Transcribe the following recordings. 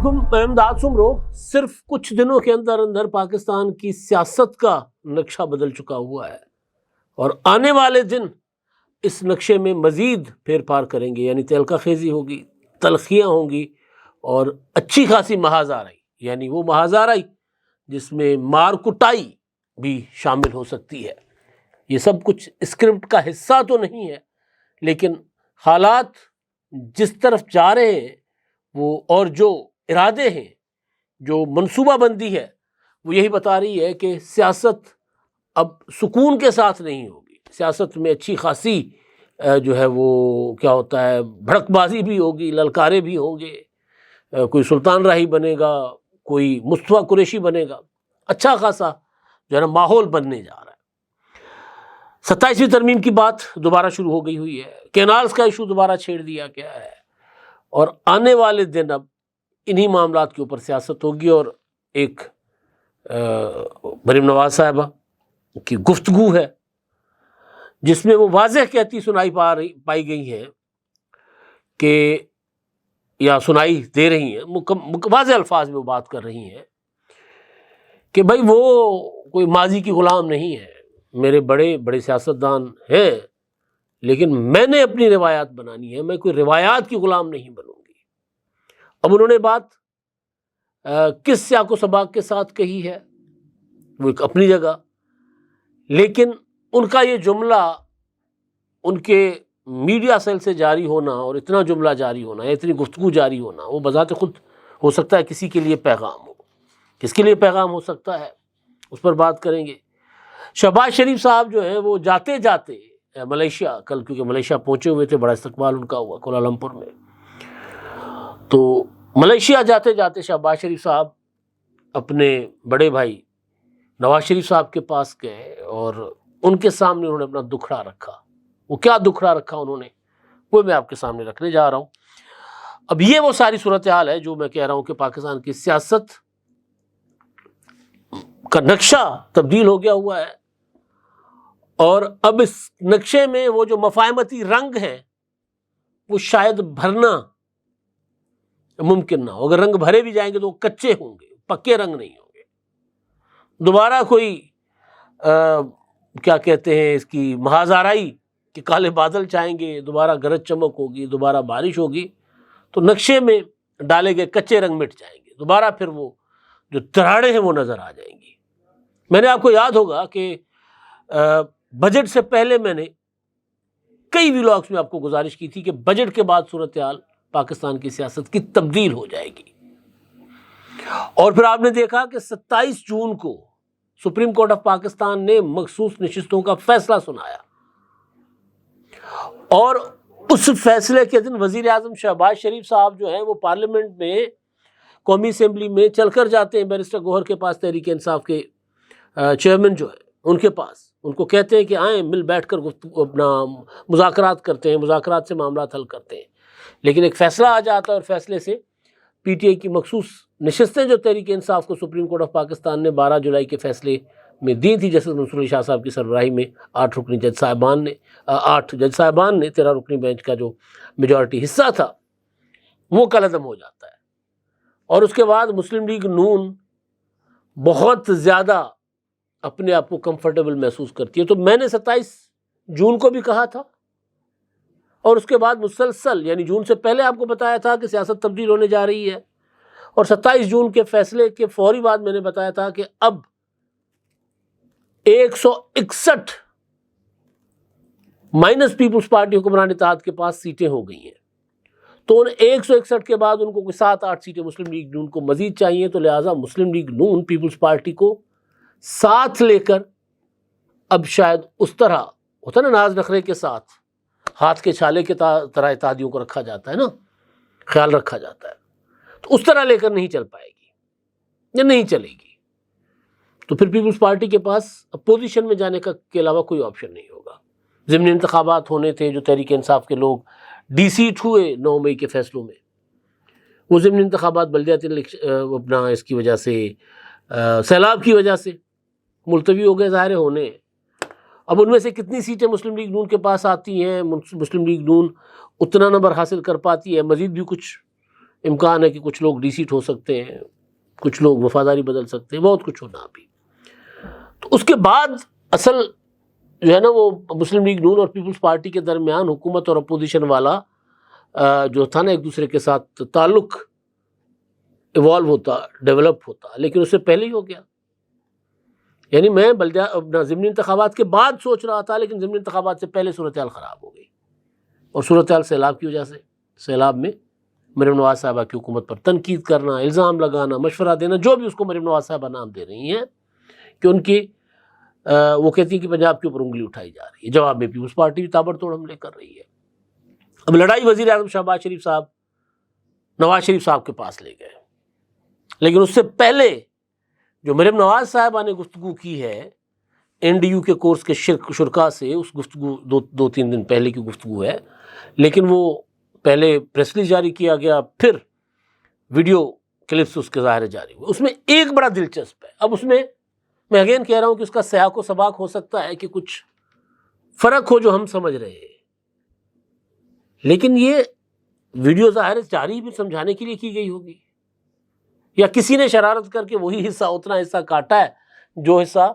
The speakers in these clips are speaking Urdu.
علیکم، میں امداد سمرو۔ صرف کچھ دنوں کے اندر اندر پاکستان کی سیاست کا نقشہ بدل چکا ہوا ہے اور آنے والے دن اس نقشے میں مزید پھیر پار کریں گے، یعنی تہلکہ خیزی ہوگی، تلخیاں ہوں گی اور اچھی خاصی محاذ آرائی، یعنی وہ محاذ آرائی جس میں مار کٹائی بھی شامل ہو سکتی ہے۔ یہ سب کچھ اسکرپٹ کا حصہ تو نہیں ہے، لیکن حالات جس طرف جا رہے ہیں وہ اور جو ارادے ہیں، جو منصوبہ بندی ہے، وہ یہی بتا رہی ہے کہ سیاست اب سکون کے ساتھ نہیں ہوگی۔ سیاست میں اچھی خاصی جو ہے وہ کیا ہوتا ہے، بھڑک بازی بھی ہوگی، للکارے بھی ہوں گے، کوئی سلطان راہی بنے گا، کوئی مصطفیٰ قریشی بنے گا، اچھا خاصا جو ہے نا ماحول بننے جا رہا ہے۔ 27ویں ترمیم کی بات دوبارہ شروع ہو گئی ہوئی ہے، کینالز کا ایشو دوبارہ چھیڑ دیا گیا ہے اور آنے والے دن اب انہی معاملات کے اوپر سیاست ہوگی۔ اور ایک مریم نواز صاحبہ کی گفتگو ہے جس میں وہ واضح کہتی سنائی پائی گئی ہے کہ یا سنائی دے رہی ہیں، واضح الفاظ میں وہ بات کر رہی ہیں کہ بھائی وہ کوئی ماضی کی غلام نہیں ہے، میرے بڑے بڑے سیاستدان ہیں لیکن میں نے اپنی روایات بنانی ہے، میں کوئی روایات کی غلام نہیں بنوں گی۔ اب انہوں نے بات کس سیاق و سباق کے ساتھ کہی ہے وہ ایک اپنی جگہ، لیکن ان کا یہ جملہ ان کے میڈیا سیل سے جاری ہونا اور اتنا جملہ جاری ہونا، اتنی گفتگو جاری ہونا، وہ بذات خود ہو سکتا ہے کسی کے لیے پیغام ہو۔ کس کے لیے پیغام ہو سکتا ہے اس پر بات کریں گے۔ شہباز شریف صاحب جو ہیں وہ جاتے جاتے ملیشیا، کل کیونکہ ملیشیا پہنچے ہوئے تھے، بڑا استقبال ان کا ہوا کوالالمپور میں، تو ملیشیا جاتے جاتے شہباز شریف صاحب اپنے بڑے بھائی نواز شریف صاحب کے پاس گئے اور ان کے سامنے انہوں نے اپنا دکھڑا رکھا۔ وہ کیا دکھڑا رکھا انہوں نے، وہ میں آپ کے سامنے رکھنے جا رہا ہوں۔ اب یہ وہ ساری صورتحال ہے جو میں کہہ رہا ہوں کہ پاکستان کی سیاست کا نقشہ تبدیل ہو گیا ہوا ہے اور اب اس نقشے میں وہ جو مفاہمتی رنگ ہیں وہ شاید بھرنا ممکن نہ ہو۔ اگر رنگ بھرے بھی جائیں گے تو وہ کچے ہوں گے، پکے رنگ نہیں ہوں گے۔ دوبارہ کوئی کیا کہتے ہیں اس کی محاذ آرائی کہ کالے بادل چھائیں گے، دوبارہ گرج چمک ہوگی، دوبارہ بارش ہوگی، تو نقشے میں ڈالے گئے کچے رنگ مٹ جائیں گے، دوبارہ پھر وہ جو دراڑیں ہیں وہ نظر آ جائیں گی۔ میں نے آپ کو یاد ہوگا کہ بجٹ سے پہلے میں نے کئی ویلاگز میں آپ کو گزارش کی تھی کہ بجٹ کے بعد صورتحال پاکستان کی سیاست کی تبدیل ہو جائے گی، اور پھر آپ نے دیکھا کہ 27 جون کو سپریم کورٹ آف پاکستان نے مخصوص نشستوں کا فیصلہ سنایا اور اس فیصلے کے دن وزیر اعظم شہباز شریف صاحب جو ہیں وہ پارلیمنٹ میں قومی اسمبلی میں چل کر جاتے ہیں بیرسٹر گوہر کے پاس، تحریک انصاف کے چیئرمین جو ہیں ان کے پاس، ان کو کہتے ہیں کہ آئیں مل بیٹھ کر اپنا مذاکرات کرتے ہیں، مذاکرات سے معاملات حل کرتے ہیں، لیکن ایک فیصلہ آ جاتا ہے اور فیصلے سے پی ٹی آئی کی مخصوص نشستیں جو تحریک انصاف کو سپریم کورٹ آف پاکستان نے 12 جولائی کے فیصلے میں دی تھی، جسٹس منصور علی شاہ صاحب کی سربراہی میں 8 جج صاحبان نے 13 رکنی بینچ کا جو میجورٹی حصہ تھا وہ کالعدم ہو جاتا ہے، اور اس کے بعد مسلم لیگ نون بہت زیادہ اپنے آپ کو کمفرٹیبل محسوس کرتی ہے۔ تو میں نے 27 جون کو بھی کہا تھا اور اس کے بعد مسلسل، یعنی جون سے پہلے آپ کو بتایا تھا کہ سیاست تبدیل ہونے جا رہی ہے، اور 27 جون کے فیصلے کے فوری بعد میں نے بتایا تھا کہ اب 161 مائنس پیپلز پارٹی حکمران اتحاد کے پاس سیٹیں ہو گئی ہیں، تو ان 161 کے بعد ان کو کوئی 7-8 سیٹیں مسلم لیگ نون کو مزید چاہیے، تو لہٰذا مسلم لیگ نون پیپلز پارٹی کو ساتھ لے کر اب شاید اس طرح ہوتا ہے نا، ناز نخرے کے ساتھ ہاتھ کے چھالے کے طرح اتحادیوں کو رکھا جاتا ہے نا، خیال رکھا جاتا ہے، تو اس طرح لے کر نہیں چل پائے گی یا نہیں چلے گی، تو پھر پیپلز پارٹی کے پاس اپوزیشن میں جانے کے علاوہ کوئی آپشن نہیں ہوگا۔ ضمنی انتخابات ہونے تھے جو تحریک انصاف کے لوگ ڈی سیٹ ہوئے 9 مئی کے فیصلوں میں، وہ ضمنی انتخابات بلدیاتی اپنا اس کی وجہ سے سیلاب کی وجہ سے ملتوی ہو گئے، ظاہر ہونے۔ اب ان میں سے کتنی سیٹیں مسلم لیگ نون کے پاس آتی ہیں، مسلم لیگ نون اتنا نمبر حاصل کر پاتی ہے، مزید بھی کچھ امکان ہے کہ کچھ لوگ ڈی سیٹ ہو سکتے ہیں، کچھ لوگ وفاداری بدل سکتے ہیں، بہت کچھ ہونا بھی. تو اس کے بعد اصل جو ہے نا وہ مسلم لیگ نون اور پیپلز پارٹی کے درمیان حکومت اور اپوزیشن والا جو تھا نا ایک دوسرے کے ساتھ تعلق ایوالو ہوتا، ڈیولپ ہوتا، لیکن اس سے پہلے ہی ہو گیا. یعنی میں ضمنی انتخابات کے بعد سوچ رہا تھا، لیکن ضمنی انتخابات سے پہلے صورتحال خراب ہو گئی، اور صورتحال سیلاب کی وجہ سے. سیلاب میں مریم نواز صاحبہ کی حکومت پر تنقید کرنا، الزام لگانا، مشورہ دینا، جو بھی اس کو مریم نواز صاحبہ نام دے رہی ہیں کہ ان کی وہ کہتی ہیں کہ پنجاب کے اوپر انگلی اٹھائی جا رہی ہے. جواب میں پیپلز پارٹی بھی تابڑ توڑ حملے کر رہی ہے. اب لڑائی وزیر اعظم شہباز شریف صاحب نواز شریف صاحب کے پاس لے گئے، لیکن اس سے پہلے جو مریم نواز صاحبہ نے گفتگو کی ہے این ڈی یو کے کورس کے شرکا سے، اس گفتگو دو تین دن پہلے کی گفتگو ہے، لیکن وہ پہلے پریس ریلیز جاری کیا گیا، پھر ویڈیو کلپس اس کے ظاہر جاری ہوئے. اس میں ایک بڑا دلچسپ ہے، اب اس میں اگین کہہ رہا ہوں کہ اس کا سیاق و سباق ہو سکتا ہے کہ کچھ فرق ہو جو ہم سمجھ رہے ہیں، لیکن یہ ویڈیو ظاہر جاری بھی سمجھانے کے لیے کی گئی ہوگی، یا کسی نے شرارت کر کے وہی حصہ اتنا حصہ کاٹا ہے جو حصہ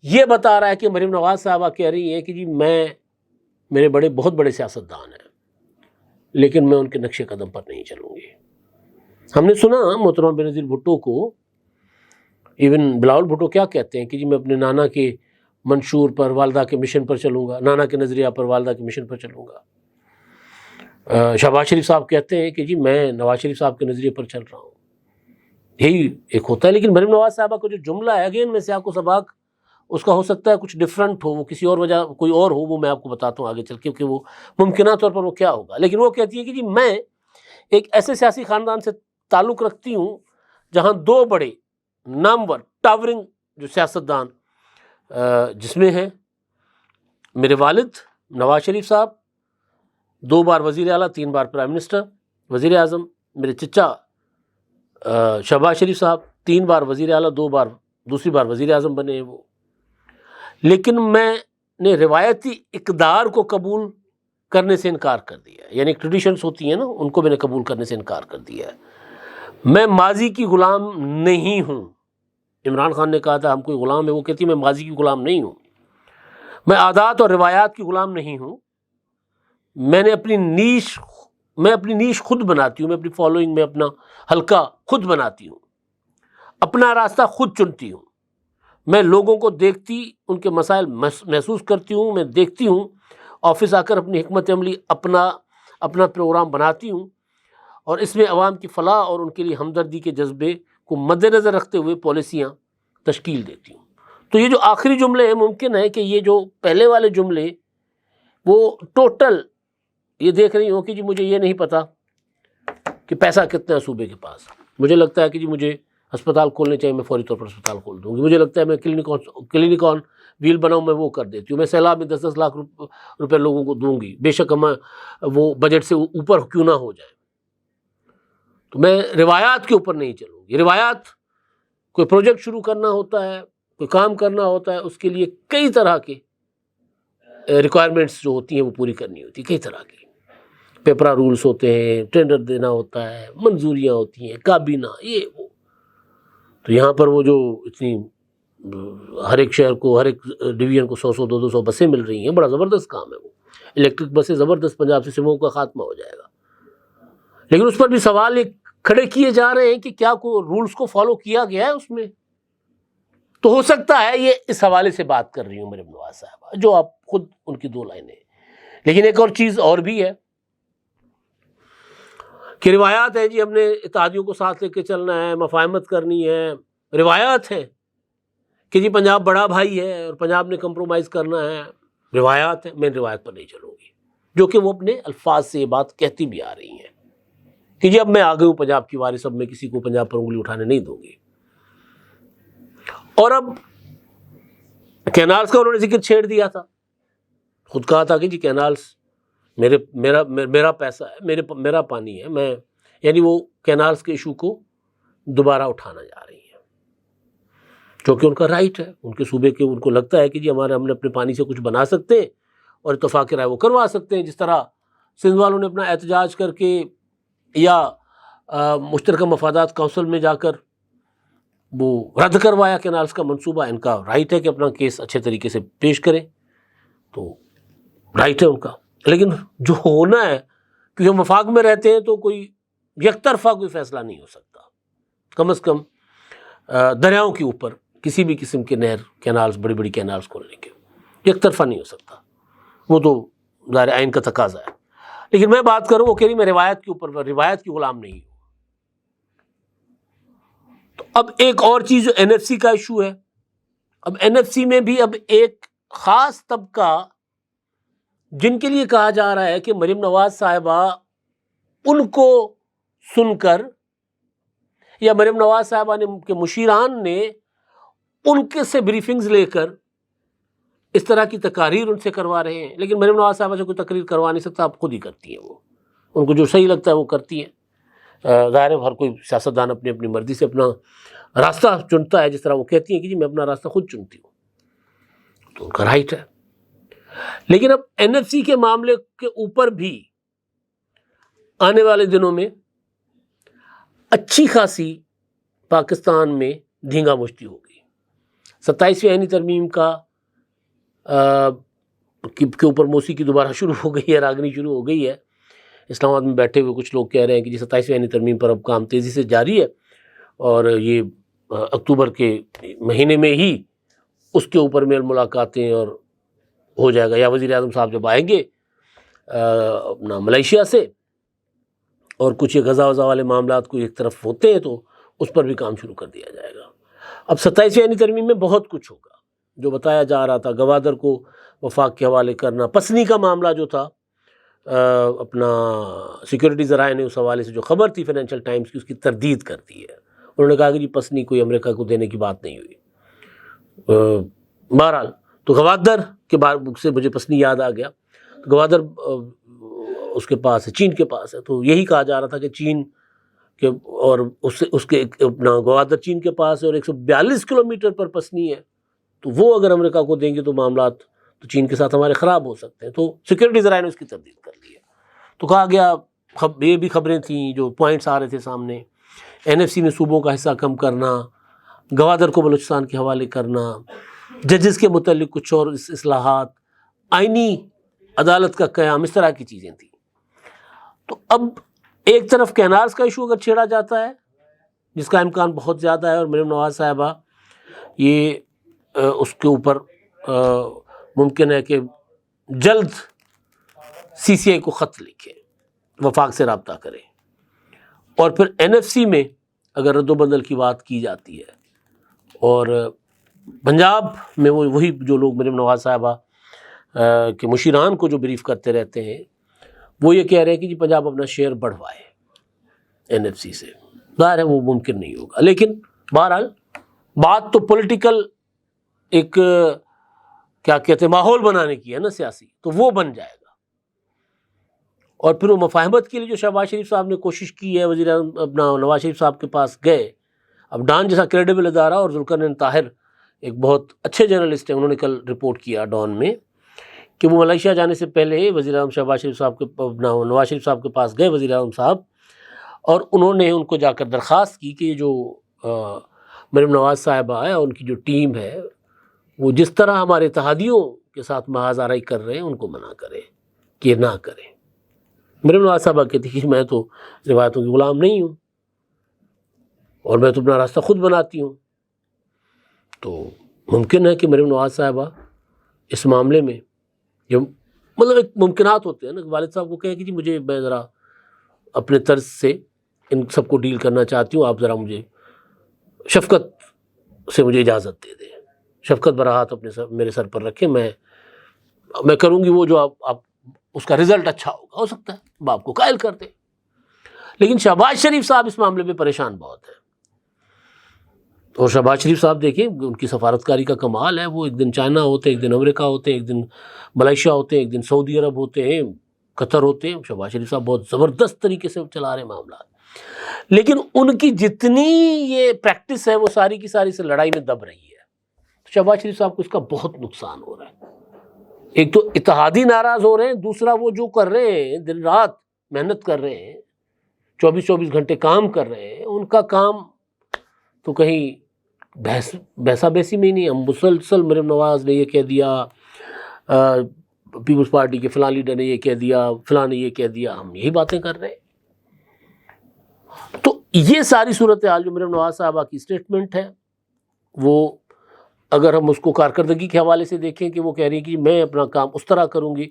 یہ بتا رہا ہے کہ مریم نواز صاحبہ کہہ رہی ہیں کہ جی میرے بہت بڑے سیاستدان ہیں، لیکن میں ان کے نقش قدم پر نہیں چلوں گی. ہم نے سنا محترمہ بینظیر بھٹو کو، ایون بلاول بھٹو کیا کہتے ہیں کہ جی میں اپنے نانا کے منشور پر، والدہ کے مشن پر چلوں گا، نانا کے نظریہ پر، والدہ کے مشن پر چلوں گا. شہباز شریف صاحب کہتے ہیں کہ جی میں نواز شریف صاحب کے نظریے پر چل رہا ہوں. یہی ایک ہوتا ہے. لیکن مریم نواز صاحبہ کا جو جملہ ہے، اگین میں سیاق و سباق اس کا ہو سکتا ہے کچھ ڈفرنٹ ہو، وہ کسی اور وجہ کوئی اور ہو، وہ میں آپ کو بتاتا ہوں آگے چل کے کہ وہ ممکنہ طور پر وہ کیا ہوگا. لیکن وہ کہتی ہے کہ جی میں ایک ایسے سیاسی خاندان سے تعلق رکھتی ہوں جہاں دو بڑے نامور ٹاورنگ جو سیاستدان جس میں ہیں میرے والد نواز شریف صاحب، 2 بار وزیر اعلیٰ، 3 بار پرائم منسٹر وزیر اعظم، میرے چچا شہباز شریف صاحب 3 بار وزیر اعلیٰ، 2 بار دوسری بار وزیر اعظم بنے ہیں وہ. لیکن میں نے روایتی اقدار کو قبول کرنے سے انکار کر دیا ہے. یعنی ٹریڈیشنز ہوتی ہیں نا، ان کو میں نے قبول کرنے سے انکار کر دیا ہے. میں ماضی کی غلام نہیں ہوں. عمران خان نے کہا تھا ہم کوئی غلام ہے، وہ کہتی ہے میں ماضی کی غلام نہیں ہوں. میں عادات اور روایات کی غلام نہیں ہوں. میں اپنی نیش خود بناتی ہوں، میں اپنی فالوئنگ میں اپنا حلقہ خود بناتی ہوں، اپنا راستہ خود چنتی ہوں. میں لوگوں کو دیکھتی ان کے مسائل محسوس کرتی ہوں، میں دیکھتی ہوں آفس آ کر اپنی حکمت عملی اپنا پروگرام بناتی ہوں، اور اس میں عوام کی فلاح اور ان کے لیے ہمدردی کے جذبے کو مد نظر رکھتے ہوئے پالیسیاں تشکیل دیتی ہوں. تو یہ جو آخری جملے ہیں، ممکن ہے کہ یہ جو پہلے والے جملے وہ ٹوٹل یہ دیکھ رہی ہوں کہ جی مجھے یہ نہیں پتا کہ پیسہ کتنا ہے صوبے کے پاس. مجھے لگتا ہے کہ جی مجھے ہسپتال کھولنے چاہیے، میں فوری طور پر ہسپتال کھول دوں گی. مجھے لگتا ہے میں کلینک آن ویل بناؤں، میں وہ کر دیتی ہوں. میں سیلاب میں 10-10 لاکھ روپے لوگوں کو دوں گی، بے شک ہمیں وہ بجٹ سے اوپر کیوں نہ ہو جائے. تو میں روایات کے اوپر نہیں چلوں گی. روایات کوئی پروجیکٹ شروع کرنا ہوتا ہے، کوئی کام کرنا ہوتا ہے، اس کے لیے کئی طرح کے ریکوائرمنٹس جو ہوتی ہیں وہ پوری کرنی ہوتی ہیں. کئی طرح کے پیپرا رولز ہوتے ہیں، ٹینڈر دینا ہوتا ہے، منظوریاں ہوتی ہیں، کابینہ، یہ وہ. تو یہاں پر وہ جو اتنی ہر ایک شہر کو، ہر ایک ڈویژن کو 100 200 بسیں مل رہی ہیں، بڑا زبردست کام ہے وہ. الیکٹرک بسیں زبردست، پنجاب سے سموں کا خاتمہ ہو جائے گا. لیکن اس پر بھی سوال یہ کھڑے کیے جا رہے ہیں کہ کیا کوئی رولز کو فالو کیا گیا ہے اس میں. تو ہو سکتا ہے یہ اس حوالے سے بات کر رہی ہوں مریم نواز صاحبہ، جو آپ خود ان کی 2 لائنیں. لیکن ایک اور چیز اور بھی ہے کہ روایات ہے جی ہم نے اتحادیوں کو ساتھ لے کے چلنا ہے، مفاہمت کرنی ہے. روایات ہے کہ جی پنجاب بڑا بھائی ہے اور پنجاب نے کمپرومائز کرنا ہے. روایات ہے، میں روایت پر نہیں چلوں گی، جو کہ وہ اپنے الفاظ سے یہ بات کہتی بھی آ رہی ہیں کہ جی اب میں آ گئی ہوں پنجاب کی وارث، اب میں کسی کو پنجاب پر انگلی اٹھانے نہیں دوں گی. اور اب کینالز کا انہوں نے ذکر چھیڑ دیا تھا. خود کہا تھا کہ جی کینالز میرا پیسہ ہے، میرا پانی ہے. میں یعنی وہ کینالز کے ایشو کو دوبارہ اٹھانا جا رہی ہیں، جو کہ ان کا رائٹ ہے. ان کے صوبے کے ان کو لگتا ہے کہ جی ہم نے اپنے پانی سے کچھ بنا سکتے ہیں اور اتفاق رائے وہ کروا سکتے ہیں. جس طرح سندھ والوں نے اپنا احتجاج کر کے یا مشترکہ مفادات کونسل میں جا کر وہ رد کروایا کینالز کا منصوبہ. ان کا رائٹ ہے کہ اپنا کیس اچھے طریقے سے پیش کریں, تو رائٹ ہے ان کا. لیکن جو ہونا ہے, کیونکہ ہم وفاق میں رہتے ہیں تو کوئی یک طرفہ کوئی فیصلہ نہیں ہو سکتا. کم از کم دریاؤں کے اوپر کسی بھی قسم کے نہر کینالز, بڑی بڑی کینالز کھولنے کے یک طرفہ نہیں ہو سکتا. وہ تو ظاہر آئین کا تقاضا ہے. لیکن میں بات کروں, وہ کہہ رہی میں روایت کے اوپر, روایت کی غلام نہیں ہوں. تو اب ایک اور چیز جو این ایف سی کا ایشو ہے, اب این ایف سی میں بھی اب ایک خاص طبقہ جن کے لیے کہا جا رہا ہے کہ مریم نواز صاحبہ ان کو سن کر, یا مریم نواز صاحبہ نے کے مشیران نے ان کے سے بریفنگز لے کر اس طرح کی تقاریر ان سے کروا رہے ہیں. لیکن مریم نواز صاحبہ سے کوئی تقریر کروا نہیں سکتا, آپ خود ہی کرتی ہیں. وہ ان کو جو صحیح لگتا ہے وہ کرتی ہیں. ظاہر ہے ہر کوئی سیاستدان اپنی اپنی مرضی سے اپنا راستہ چنتا ہے, جس طرح وہ کہتی ہیں کہ جی میں اپنا راستہ خود چنتی ہوں, تو ان کا رائٹ ہے. لیکن اب این ایف سی کے معاملے کے اوپر بھی آنے والے دنوں میں اچھی خاصی پاکستان میں دھینگا مشتی ہوگی. 27ویں آئینی ترمیم کا کے اوپر موسیقی دوبارہ شروع ہو گئی ہے, راگنی شروع ہو گئی ہے. اسلام آباد میں بیٹھے ہوئے کچھ لوگ کہہ رہے ہیں کہ جی 27ویں آئینی ترمیم پر اب کام تیزی سے جاری ہے, اور یہ اکتوبر کے مہینے میں ہی اس کے اوپر میل ملاقاتیں اور ہو جائے گا, یا وزیر اعظم صاحب جب آئیں گے اپنا ملیشیا سے, اور کچھ یہ غزہ وزہ والے معاملات کو ایک طرف ہوتے ہیں تو اس پر بھی کام شروع کر دیا جائے گا. اب 27ویں آئینی ترمیم میں بہت کچھ ہوگا جو بتایا جا رہا تھا. گوادر کو وفاق کے حوالے کرنا, پسنی کا معاملہ جو تھا, اپنا سیکورٹی ذرائع نے اس حوالے سے جو خبر تھی فائنینشیل ٹائمز کی, اس کی تردید کر دی ہے. انہوں نے کہا کہ جی پسنی کوئی امریکہ کو دینے کی بات نہیں ہوئی. بہرحال تو گوادر کے بارے سے مجھے پسنی یاد آ گیا. گوادر اس کے پاس ہے, چین کے پاس ہے, تو یہی کہا جا رہا تھا کہ چین کے, اور اس کے اپنا گوادر چین کے پاس ہے اور 142 کلومیٹر پر پسنی ہے, تو وہ اگر امریکہ کو دیں گے تو معاملات تو چین کے ساتھ ہمارے خراب ہو سکتے ہیں. تو سیکورٹی ذرائع نے اس کی تردید کر لی ہے. تو کہا گیا, یہ بھی خبریں تھیں جو پوائنٹس آ رہے تھے سامنے, این ایف سی میں صوبوں کا حصہ کم کرنا, گوادر کو بلوچستان کے حوالے کرنا, ججز کے متعلق کچھ اور اصلاحات, آئینی عدالت کا قیام, اس طرح کی چیزیں تھیں. تو اب ایک طرف کینالز کا ایشو اگر چھیڑا جاتا ہے جس کا امکان بہت زیادہ ہے, اور مریم نواز صاحبہ یہ اس کے اوپر ممکن ہے کہ جلد سی سی آئی کو خط لکھیں, وفاق سے رابطہ کریں, اور پھر این ایف سی میں اگر رد و بدل کی بات کی جاتی ہے, اور پنجاب میں وہی جو لوگ مریم نواز صاحبہ کے مشیران کو جو بریف کرتے رہتے ہیں, وہ یہ کہہ رہے ہیں کہ جی پنجاب اپنا شیئر بڑھوائے این ایف سی سے. ظاہر ہے وہ ممکن نہیں ہوگا, لیکن بہرحال بات تو پولیٹیکل ایک کیا کہتے ہیں ماحول بنانے کی ہے نا, سیاسی, تو وہ بن جائے گا. اور پھر وہ مفاہمت کے لیے جو شہباز شریف صاحب نے کوشش کی ہے, وزیر اپنا نواز شریف صاحب کے پاس گئے. اب ڈان جیسا کریڈیبل ادارہ, اور ذوالقرنین طاہر ایک بہت اچھے جرنلسٹ ہیں, انہوں نے کل رپورٹ کیا ڈان میں کہ وہ ملیشیا جانے سے پہلے وزیر اعظم شہباز شریف صاحب کے نواز شریف صاحب کے پاس گئے وزیر اعظم صاحب, اور انہوں نے ان کو جا کر درخواست کی کہ یہ جو مریم نواز صاحبہ ہے, ان کی جو ٹیم ہے, وہ جس طرح ہمارے اتحادیوں کے ساتھ محاذ آرائی کر رہے ہیں ان کو منع کریں کہ نہ کریں. مریم نواز صاحبہ کہتی کہ میں تو روایتوں کی غلام نہیں ہوں, اور میں تو اپنا راستہ خود بناتی ہوں. تو ممکن ہے کہ مریم نواز صاحبہ اس معاملے میں جو مطلب ایک ممکنات ہوتے ہیں نا, والد صاحب کو کہیں کہ جی مجھے, میں ذرا اپنے طرز سے ان سب کو ڈیل کرنا چاہتی ہوں, آپ ذرا مجھے شفقت سے مجھے اجازت دے دیں, شفقت برہات اپنے میرے سر پر رکھیں, میں کروں گی وہ جو آپ اس کا رزلٹ اچھا ہوگا, ہو سکتا ہے باپ کو قائل کر دیں. لیکن شہباز شریف صاحب اس معاملے میں پریشان بہت ہیں, اور شہباز شریف صاحب دیکھیں ان کی سفارتکاری کا کمال ہے. وہ ایک دن چائنا ہوتے ہیں, ایک دن امریکہ ہوتے ہیں, ایک دن ملیشیا ہوتے ہیں, ایک دن سعودی عرب ہوتے ہیں, قطر ہوتے ہیں. شہباز شریف صاحب بہت زبردست طریقے سے چلا رہے ہیں معاملات, لیکن ان کی جتنی یہ پریکٹس ہے وہ ساری کی ساری سے لڑائی میں دب رہی ہے. شہباز شریف صاحب کو اس کا بہت نقصان ہو رہا ہے. ایک تو اتحادی ناراض ہو رہے ہیں, دوسرا وہ جو کر رہے ہیں دن رات محنت کر رہے ہیں, 24 گھنٹے کام کر رہے ہیں، ان کا کام تو کہیں بحثہ بیسی میں ہی نہیں. ہم مسلسل مریم نواز نے یہ کہہ دیا، پیپلز پارٹی کے فلاں لیڈر نے یہ کہہ دیا، فلاں نے یہ کہہ دیا، ہم یہی باتیں کر رہے ہیں. تو یہ ساری صورتحال جو مریم نواز صاحبہ کی اسٹیٹمنٹ ہے، وہ اگر ہم اس کو کارکردگی کے حوالے سے دیکھیں کہ وہ کہہ رہی ہیں کہ میں اپنا کام اس طرح کروں گی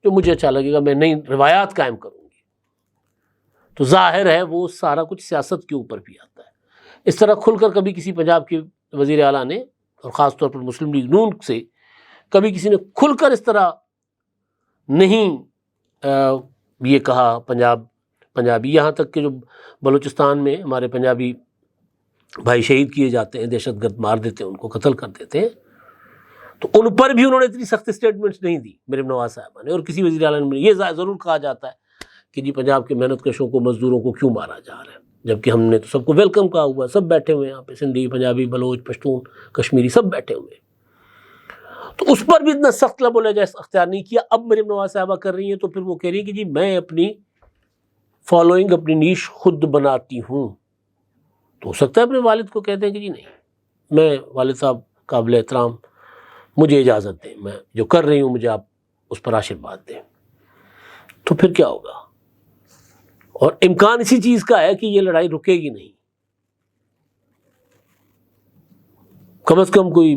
جو مجھے اچھا لگے گا، میں نئی روایات قائم کروں گی، تو ظاہر ہے وہ سارا کچھ سیاست کے اوپر بھی آتا ہے. اس طرح کھل کر کبھی کسی پنجاب کے وزیر اعلیٰ نے، اور خاص طور پر مسلم لیگ نون سے کبھی کسی نے کھل کر اس طرح نہیں یہ کہا پنجابی، یہاں تک کہ جو بلوچستان میں ہمارے پنجابی بھائی شہید کیے جاتے ہیں، دہشت گرد مار دیتے ہیں، ان کو قتل کر دیتے ہیں، تو ان پر بھی انہوں نے اتنی سخت اسٹیٹمنٹس نہیں دی مریم نواز صاحبہ نے. اور کسی وزیر اعلیٰ نے یہ ضرور کہا جاتا ہے کہ جی پنجاب کے محنت کشوں کو، مزدوروں کو کیوں مارا جا رہا ہے، جبکہ ہم نے تو سب کو ویلکم کہا ہوا ہے، سب بیٹھے ہوئے ہیں یہاں پہ، سندھی، پنجابی، بلوچ، پشتون، کشمیری، سب بیٹھے ہوئے ہیں. تو اس پر بھی اتنا سخت لب و لہجہ اختیار نہیں کیا. اب مریم نواز صاحبہ کر رہی ہیں تو پھر وہ کہہ رہی ہیں کہ جی میں اپنی فالوئنگ، اپنی نیش خود بناتی ہوں. تو ہو سکتا ہے اپنے والد کو کہتے ہیں کہ جی نہیں، میں والد صاحب قابل احترام، مجھے اجازت دیں، میں جو کر رہی ہوں مجھے آپ اس پر آشیرواد دیں. تو پھر کیا ہوگا؟ اور امکان اسی چیز کا ہے کہ یہ لڑائی رکے گی نہیں، کم از کم کوئی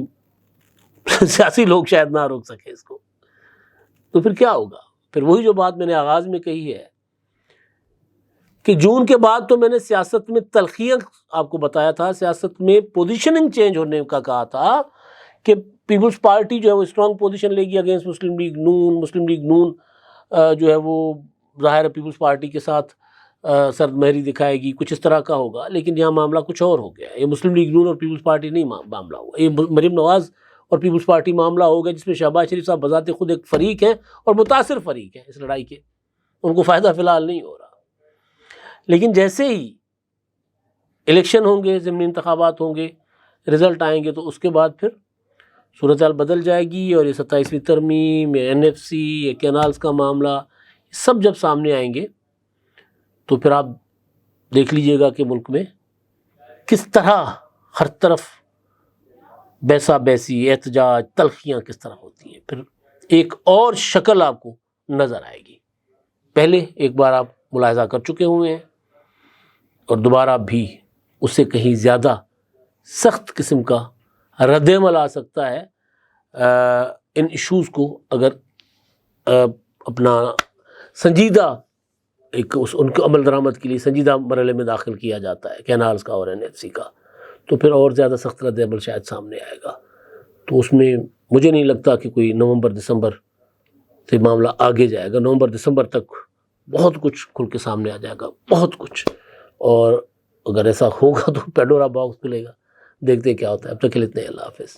سیاسی لوگ شاید نہ روک سکے اس کو. تو پھر کیا ہوگا؟ پھر وہی جو بات میں نے آغاز میں کہی ہے کہ جون کے بعد تو میں نے سیاست میں تلخیاں آپ کو بتایا تھا، سیاست میں پوزیشننگ چینج ہونے کا کہا تھا کہ پیپلز پارٹی جو ہے وہ اسٹرانگ پوزیشن لے گی اگینسٹ مسلم لیگ نون. مسلم لیگ نون جو ہے وہ ظاہر پیپلز پارٹی کے ساتھ سرد مہری دکھائے گی، کچھ اس طرح کا ہوگا. لیکن یہاں معاملہ کچھ اور ہو گیا. یہ مسلم لیگ نون اور پیپلز پارٹی نہیں معاملہ ہوا، یہ مریم نواز اور پیپلز پارٹی معاملہ ہوگا، جس میں شہباز شریف صاحب بذات خود ایک فریق ہیں اور متاثر فریق ہیں اس لڑائی کے. ان کو فائدہ فی الحال نہیں ہو رہا. لیکن جیسے ہی الیکشن ہوں گے، ضمنی انتخابات ہوں گے، رزلٹ آئیں گے، تو اس کے بعد پھر صورتحال بدل جائے گی. اور یہ 27ویں ترمیم، یہ NFC، یہ کینالز کا معاملہ، سب جب سامنے آئیں گے تو پھر آپ دیکھ لیجئے گا کہ ملک میں کس طرح ہر طرف بیسا بیسی، احتجاج، تلخیاں کس طرح ہوتی ہیں. پھر ایک اور شکل آپ کو نظر آئے گی. پہلے ایک بار آپ ملاحظہ کر چکے ہوئے ہیں، اور دوبارہ بھی اس سے کہیں زیادہ سخت قسم کا رد عمل آ سکتا ہے ان ایشوز کو اگر اپنا سنجیدہ ان کو عمل درآمد کے لیے سنجیدہ مرحلے میں داخل کیا جاتا ہے کینالز کا اور NFC کا. تو پھر اور زیادہ سخت رد عمل شاید سامنے آئے گا. تو اس میں مجھے نہیں لگتا کہ کوئی نومبر دسمبر سے معاملہ آگے جائے گا. نومبر دسمبر تک بہت کچھ کھل کے سامنے آ جائے گا، بہت کچھ. اور اگر ایسا ہوگا تو پیڈورا باکس کھلے گا. دیکھتے کیا ہوتا ہے. اب تک کے لیے اتنے، اللہ حافظ.